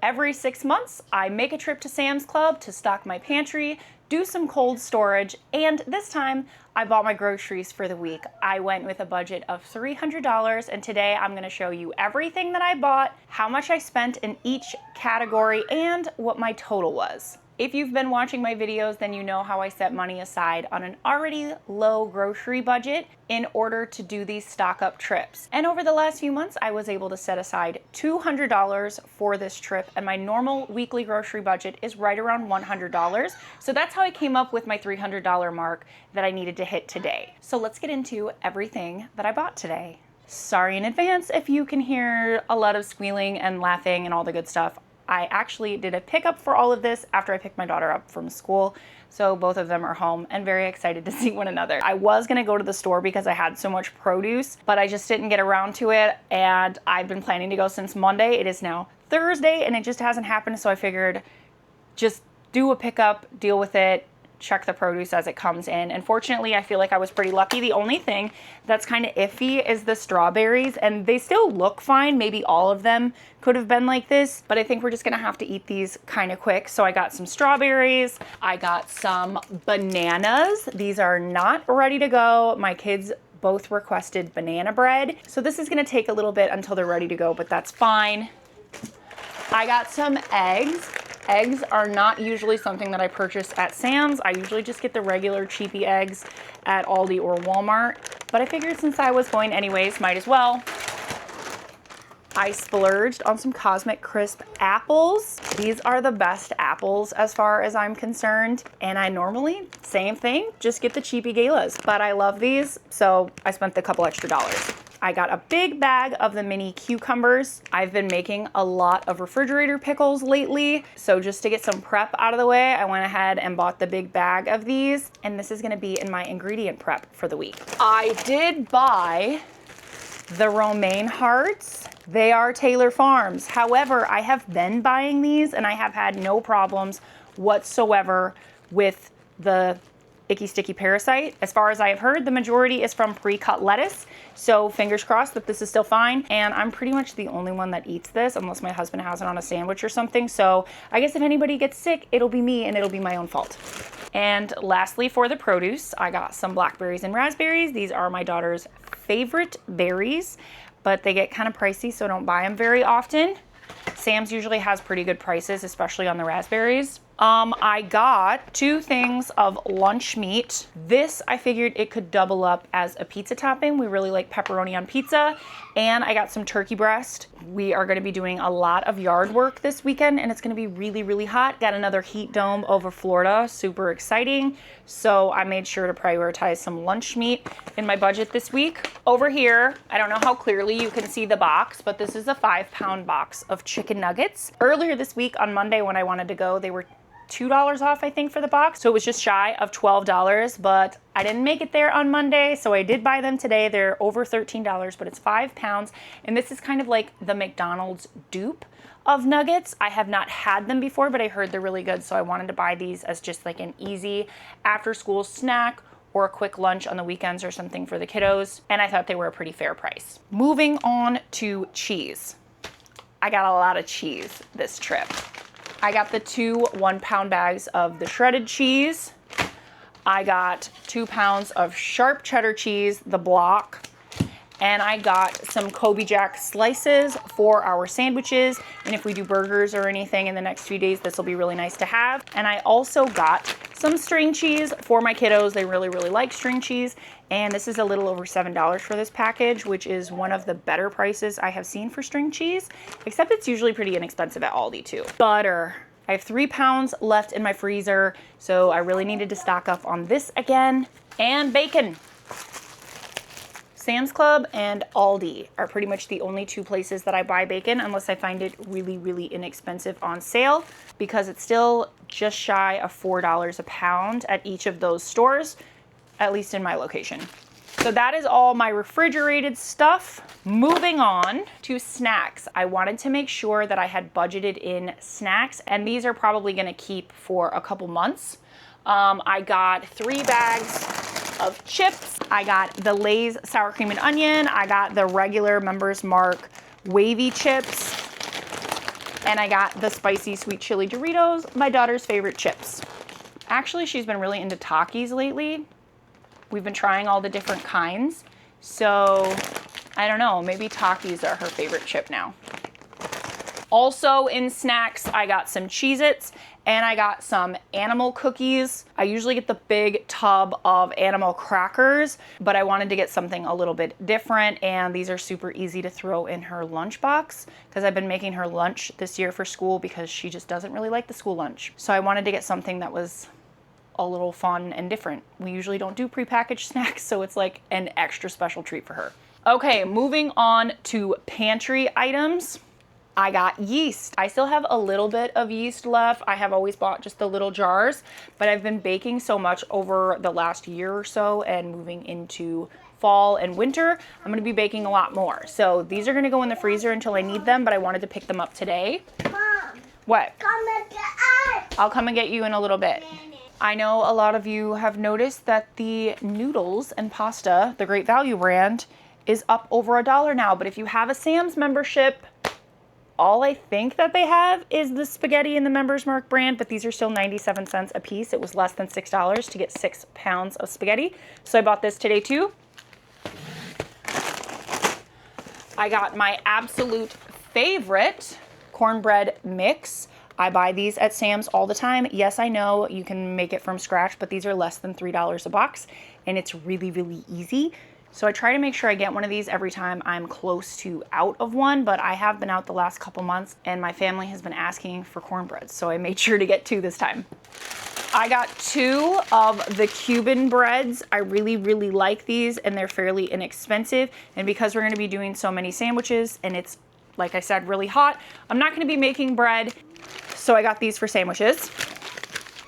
Every 6 months, I make a trip to Sam's Club to stock my pantry, do some cold storage, and this time I bought my groceries for the week. I went with a budget of $300, and today I'm gonna show you everything that I bought, how much I spent in each category, and what my total was. If you've been watching my videos, then you know how I set money aside on an already low grocery budget in order to do these stock up trips. And over the last few months, I was able to set aside $200 for this trip, and my normal weekly grocery budget is right around $100. So that's how I came up with my $300 mark that I needed to hit today. So let's get into everything that I bought today. Sorry in advance if you can hear a lot of squealing and laughing and all the good stuff. I actually did a pickup for all of this after I picked my daughter up from school. So both of them are home and very excited to see one another. I was gonna go to the store because I had so much produce, but I just didn't get around to it. And I've been planning to go since Monday. It is now Thursday and it just hasn't happened. So I figured just do a pickup, deal with it, check the produce as it comes in. And fortunately, I feel like I was pretty lucky. The only thing that's kind of iffy is the strawberries, and they still look fine. Maybe all of them could have been like this, but I think we're just gonna have to eat these kind of quick. So I got some strawberries, I got some bananas. These are not ready to go. My kids both requested banana bread. So this is gonna take a little bit until they're ready to go, but that's fine. I got some eggs. Eggs are not usually something that I purchase at Sam's. I usually just get the regular cheapy eggs at Aldi or Walmart. But I figured since I was going anyways, might as well. I splurged on some Cosmic Crisp apples. These are the best apples as far as I'm concerned. And I normally, same thing, just get the cheapy galas. But I love these, so I spent a couple extra dollars. I got a big bag of the mini cucumbers. I've been making a lot of refrigerator pickles lately. So just to get some prep out of the way, I went ahead and bought the big bag of these. And this is gonna be in my ingredient prep for the week. I did buy the romaine hearts. They are Taylor Farms. However, I have been buying these and I have had no problems whatsoever with the icky sticky parasite. As far as I have heard, the majority is from pre-cut lettuce. So fingers crossed that this is still fine. And I'm pretty much the only one that eats this unless my husband has it on a sandwich or something. So I guess if anybody gets sick, it'll be me and it'll be my own fault. And lastly, for the produce, I got some blackberries and raspberries. These are my daughter's favorite berries, but they get kind of pricey, so don't buy them very often. Sam's usually has pretty good prices, especially on the raspberries. I got 2 things of lunch meat. This, I figured it could double up as a pizza topping. We really like pepperoni on pizza. And I got some turkey breast. We are gonna be doing a lot of yard work this weekend and it's gonna be really, really hot. Got another heat dome over Florida, super exciting. So I made sure to prioritize some lunch meat in my budget this week. Over here, I don't know how clearly you can see the box, but this is a 5-pound box of chicken nuggets. Earlier this week on Monday when I wanted to go, they were $2 off, I think, for the box. So it was just shy of $12, but I didn't make it there on Monday, so I did buy them today. They're over $13, but it's 5 pounds. And this is kind of like the McDonald's dupe of nuggets. I have not had them before, but I heard they're really good. So I wanted to buy these as just like an easy after school snack or a quick lunch on the weekends or something for the kiddos. And I thought they were a pretty fair price. Moving on to cheese. I got a lot of cheese this trip. I got the 2 1-pound bags of the shredded cheese. I got 2 pounds of sharp cheddar cheese, the block. And I got some Kobe Jack slices for our sandwiches. And if we do burgers or anything in the next few days, this will be really nice to have. And I also got some string cheese for my kiddos. They really, really like string cheese. And this is a little over $7 for this package, which is one of the better prices I have seen for string cheese, except it's usually pretty inexpensive at Aldi too. Butter. I have 3 pounds left in my freezer, so I really needed to stock up on this again. And bacon. Sam's Club and Aldi are pretty much the only 2 places that I buy bacon unless I find it really, really inexpensive on sale, because it's still just shy of $4 a pound at each of those stores, at least in my location. So that is all my refrigerated stuff. Moving on to snacks. I wanted to make sure that I had budgeted in snacks, and these are probably gonna keep for a couple months. I got 3 bags of chips. I got the Lay's sour cream and onion. I got the regular Members Mark wavy chips. And I got the spicy sweet chili Doritos, my daughter's favorite chips. Actually, she's been really into Takis lately. We've been trying all the different kinds. So I don't know, maybe Takis are her favorite chip now. Also in snacks, I got some Cheez-Its and I got some animal cookies. I usually get the big tub of animal crackers, but I wanted to get something a little bit different, and these are super easy to throw in her lunchbox because I've been making her lunch this year for school because she just doesn't really like the school lunch. So I wanted to get something that was a little fun and different. We usually don't do prepackaged snacks, so it's like an extra special treat for her. Okay, moving on to pantry items. I got yeast. I still have a little bit of yeast left. I have always bought just the little jars, but I've been baking so much over the last year or so, and moving into fall and winter, I'm gonna be baking a lot more. So these are gonna go in the freezer until I need them, but I wanted to pick them up today. Mom, what? come and get us. I'll come and get you in a little bit. I know a lot of you have noticed that the noodles and pasta, the Great Value brand, is up over $1 now, but if you have a Sam's membership, all I think that they have is the spaghetti in the Members Mark brand, but these are still 97 cents a piece. It was less than $6 to get 6 pounds of spaghetti. So I bought this today too. I got my absolute favorite cornbread mix. I buy these at Sam's all the time. Yes, I know you can make it from scratch, but these are less than $3 a box, and it's really, really easy. So I try to make sure I get one of these every time I'm close to out of one, but I have been out the last couple months and my family has been asking for cornbread, so I made sure to get 2 this time. I got 2 of the Cuban breads. I really, really like these, and they're fairly inexpensive. And because we're gonna be doing so many sandwiches and it's, like I said, really hot, I'm not gonna be making bread, so I got these for sandwiches.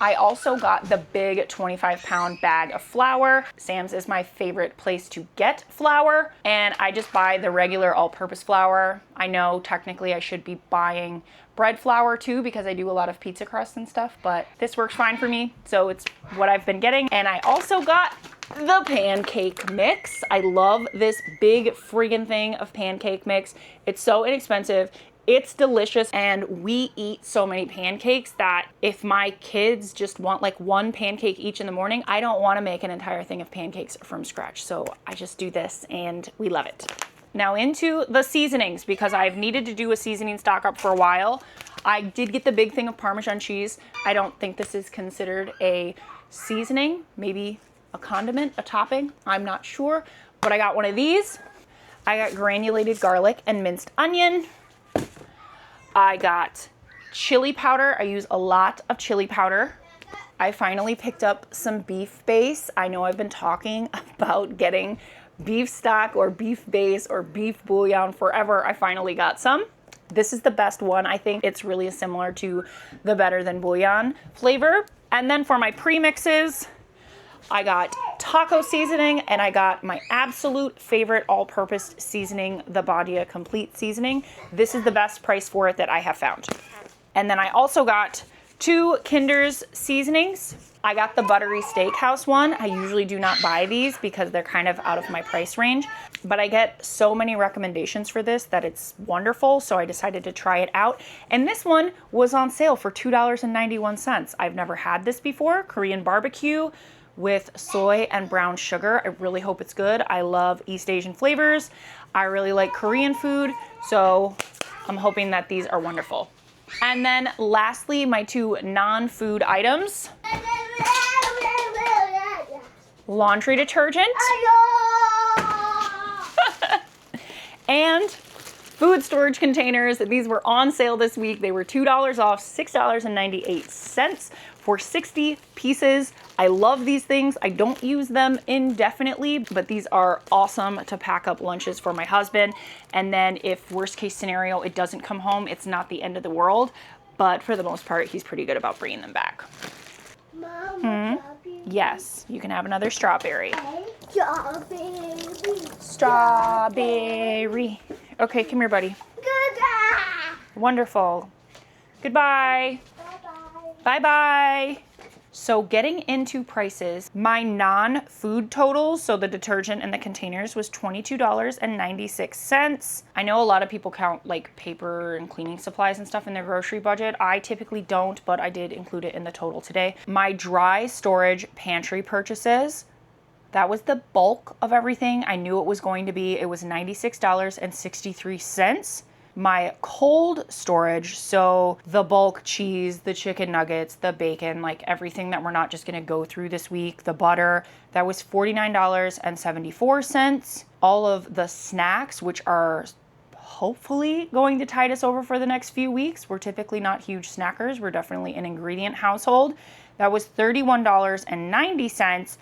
I also got the big 25-pound bag of flour. Sam's is my favorite place to get flour, and I just buy the regular all-purpose flour. I know technically I should be buying bread flour too because I do a lot of pizza crust and stuff, but this works fine for me, so it's what I've been getting. And I also got the pancake mix. I love this big friggin' thing of pancake mix. It's so inexpensive. It's delicious, and we eat so many pancakes that if my kids just want like 1 pancake each in the morning, I don't want to make an entire thing of pancakes from scratch. So I just do this and we love it. Now into the seasonings, because I've needed to do a seasoning stock up for a while. I did get the big thing of Parmesan cheese. I don't think this is considered a seasoning, maybe a condiment, a topping. I'm not sure, but I got one of these. I got granulated garlic and minced onion. I got chili powder. I use a lot of chili powder. I finally picked up some beef base. I know I've been talking about getting beef stock or beef base or beef bouillon forever. I finally got some. This is the best one. I think it's really similar to the Better Than Bouillon flavor. And then for my premixes, I got taco seasoning, and I got my absolute favorite all-purpose seasoning, the Badia Complete Seasoning. This is the best price for it that I have found. And then I also got 2 Kinder's seasonings. I got the Buttery Steakhouse one. I usually do not buy these because they're kind of out of my price range, but I get so many recommendations for this that it's wonderful, so I decided to try it out. And this one was on sale for $2.91. I've never had this before. Korean barbecue with soy and brown sugar. I really hope it's good. I love East Asian flavors. I really like Korean food, so I'm hoping that these are wonderful. And then lastly, my 2 non-food items. Laundry detergent. And food storage containers. These were on sale this week. They were $2 off, $6.98 for 60 pieces. I love these things. I don't use them indefinitely, but these are awesome to pack up lunches for my husband. And then if worst case scenario, it doesn't come home, it's not the end of the world. But for the most part, he's pretty good about bringing them back. Mom, Yes, you can have another strawberry. strawberry. Strawberry. Okay, come here, buddy. Goodbye. Wonderful. Goodbye. Bye-bye. Bye-bye. So getting into prices, my non-food totals, so the detergent and the containers, was $22.96. I know a lot of people count like paper and cleaning supplies and stuff in their grocery budget. I typically don't, but I did include it in the total today. My dry storage pantry purchases, that was the bulk of everything. I knew it was going to be. It was $96.63. My cold storage, so the bulk cheese, the chicken nuggets, the bacon, like everything that we're not just gonna go through this week, the butter, that was $49.74. All of the snacks, which are hopefully going to tide us over for the next few weeks. We're typically not huge snackers. We're definitely an ingredient household. That was $31.90.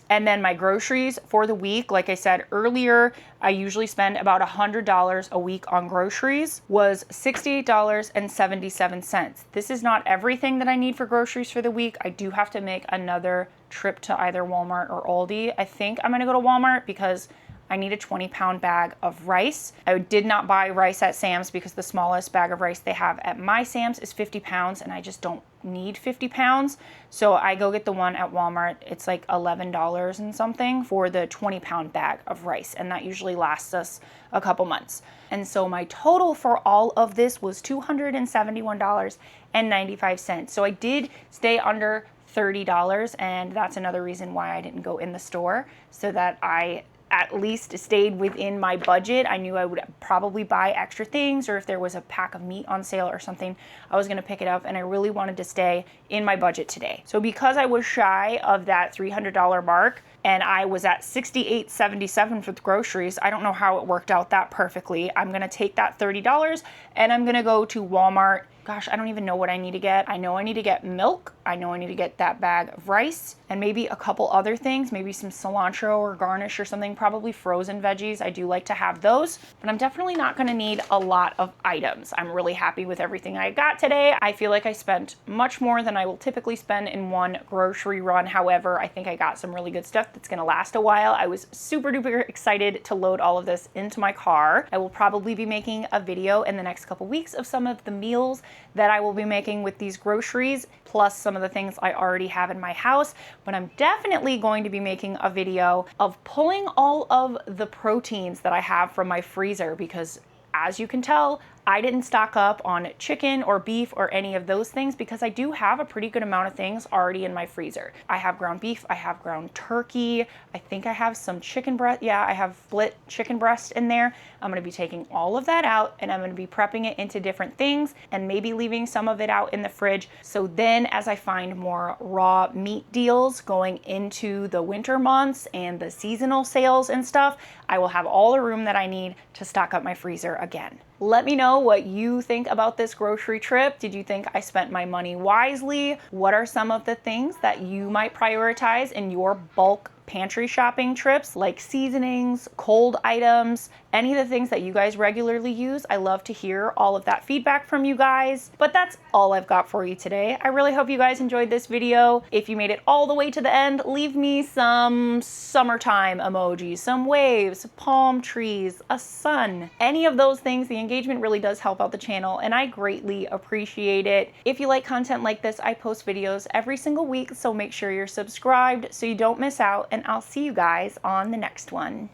And then my groceries for the week, like I said earlier, I usually spend about $100 a week on groceries, was $68.77. This is not everything that I need for groceries for the week. I do have to make another trip to either Walmart or Aldi. I think I'm gonna go to Walmart because I need a 20-pound bag of rice. I did not buy rice at Sam's because the smallest bag of rice they have at my Sam's is 50 pounds and I just don't need 50 pounds. So I go get the one at Walmart. It's like $11 and something for the 20-pound bag of rice. And that usually lasts us a couple months. And so my total for all of this was $271.95. So I did stay under $30. And that's another reason why I didn't go in the store, so that I at least stayed within my budget. I knew I would probably buy extra things, or if there was a pack of meat on sale or something, I was gonna pick it up, and I really wanted to stay in my budget today. So because I was shy of that $300 mark, and I was at $68.77 for the groceries, I don't know how it worked out that perfectly. I'm gonna take that $30 and I'm gonna go to Walmart. Gosh, I don't even know what I need to get. I know I need to get milk. I know I need to get that bag of rice and maybe a couple other things, maybe some cilantro or garnish or something, probably frozen veggies. I do like to have those, but I'm definitely not gonna need a lot of items. I'm really happy with everything I got today. I feel like I spent much more than I will typically spend in one grocery run. However, I think I got some really good stuff that's gonna last a while. I was super duper excited to load all of this into my car. I will probably be making a video in the next couple weeks of some of the meals that I will be making with these groceries, plus some of the things I already have in my house. But I'm definitely going to be making a video of pulling all of the proteins that I have from my freezer, because as you can tell, I didn't stock up on chicken or beef or any of those things because I do have a pretty good amount of things already in my freezer. I have ground beef, I have ground turkey, I think I have some chicken breast. Yeah, I have split chicken breast in there. I'm gonna be taking all of that out and I'm gonna be prepping it into different things and maybe leaving some of it out in the fridge. So then as I find more raw meat deals going into the winter months and the seasonal sales and stuff, I will have all the room that I need to stock up my freezer again. Let me know what you think about this grocery trip. Did you think I spent my money wisely? What are some of the things that you might prioritize in your bulk pantry shopping trips, like seasonings, cold items, any of the things that you guys regularly use? I love to hear all of that feedback from you guys. But that's all I've got for you today. I really hope you guys enjoyed this video. If you made it all the way to the end, leave me some summertime emojis, some waves, palm trees, a sun, any of those things. The engagement really does help out the channel and I greatly appreciate it. If you like content like this, I post videos every single week, so make sure you're subscribed so you don't miss out, and I'll see you guys on the next one.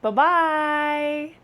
Bye-bye.